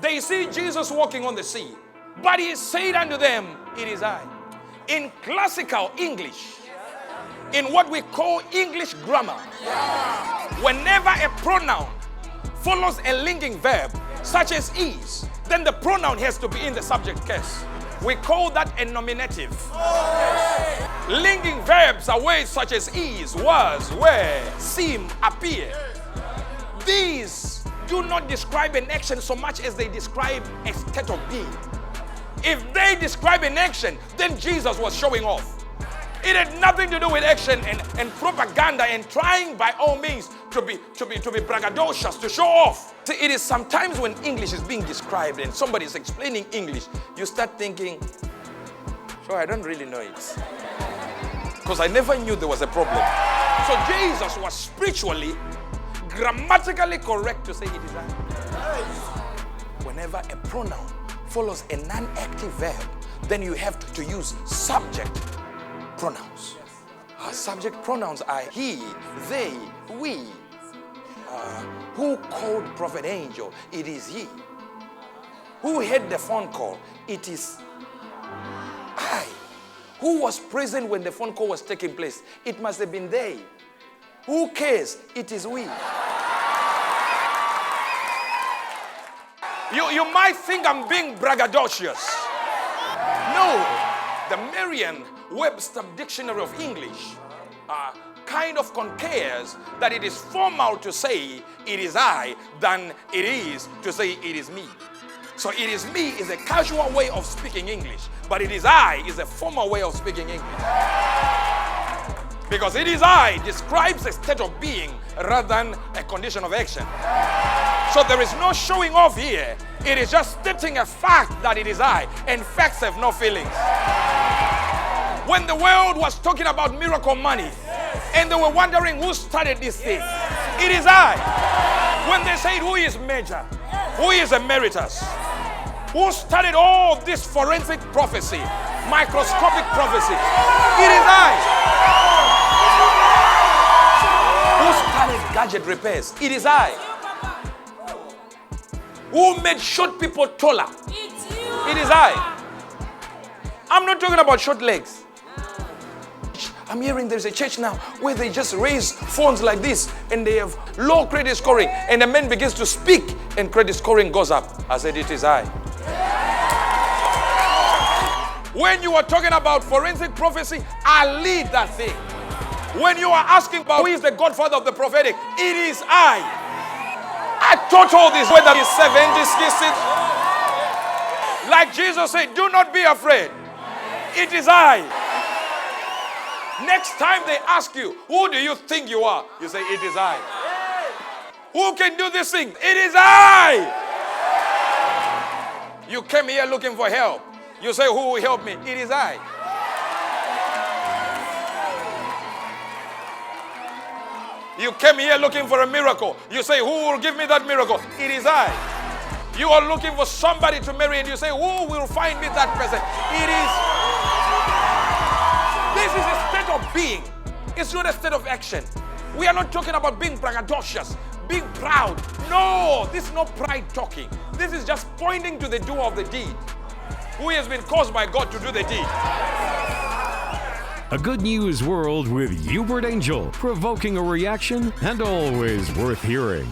They see Jesus walking on the sea, but he said unto them, it is I. In classical English, in what we call English grammar, whenever a pronoun follows a linking verb, such as is, then the pronoun has to be in the subject case. We call that a nominative. Linking verbs are words such as is, was, were, seem, appear. These do not describe an action so much as they describe a state of being. If they describe an action, then Jesus was showing off. It had nothing to do with action and propaganda and trying by all means to be braggadocious, to show off. See, it is sometimes when English is being described and somebody is explaining English, you start thinking, sure, I don't really know it. Because I never knew there was a problem. So Jesus was spiritually, grammatically correct to say it is I. Whenever a pronoun follows a non-active verb, then you have to use subject pronouns. Subject pronouns are he, they, we. Who called Prophet Angel? It is he. Who had the phone call? It is I. Who was present when the phone call was taking place? It must have been they. Who cares? It is we. You might think I'm being braggadocious. No. The Merriam-Webster Dictionary of English kind of concurs that it is formal to say it is I than it is to say it is me. So it is me is a casual way of speaking English, but it is I is a formal way of speaking English. Because it is I describes a state of being rather than a condition of action. So there is no showing off here. It is just stating a fact that it is I, and facts have no feelings. When the world was talking about miracle money, and they were wondering who started this thing, it is I. When they said who is major, who is emeritus, who started all this forensic prophecy, microscopic prophecy, it is I. Who started gadget repairs, it is I. Who made short people taller, it is I. I'm not talking about short legs. I'm hearing there's a church now where they just raise phones like this and they have low credit scoring, and the man begins to speak and credit scoring goes up. I said, it is I. When you are talking about forensic prophecy, I lead that thing. When you are asking about who is the godfather of the prophetic, it is I. I taught all this, whether it's 70s, 60s. Like Jesus said, do not be afraid. It is I. Next time they ask you, who do you think you are? You say, it is I. Who can do this thing? It is I. You came here looking for help. You say, who will help me? It is I. You came here looking for a miracle. You say, who will give me that miracle? It is I. You are looking for somebody to marry and you say, who will find me that person? It is. This is a state of being. It's not a state of action. We are not talking about being braggadocious, being proud. No, this is not pride talking. This is just pointing to the doer of the deed, who has been caused by God to do the deed. A good news world with Uebert Angel, provoking a reaction and always worth hearing.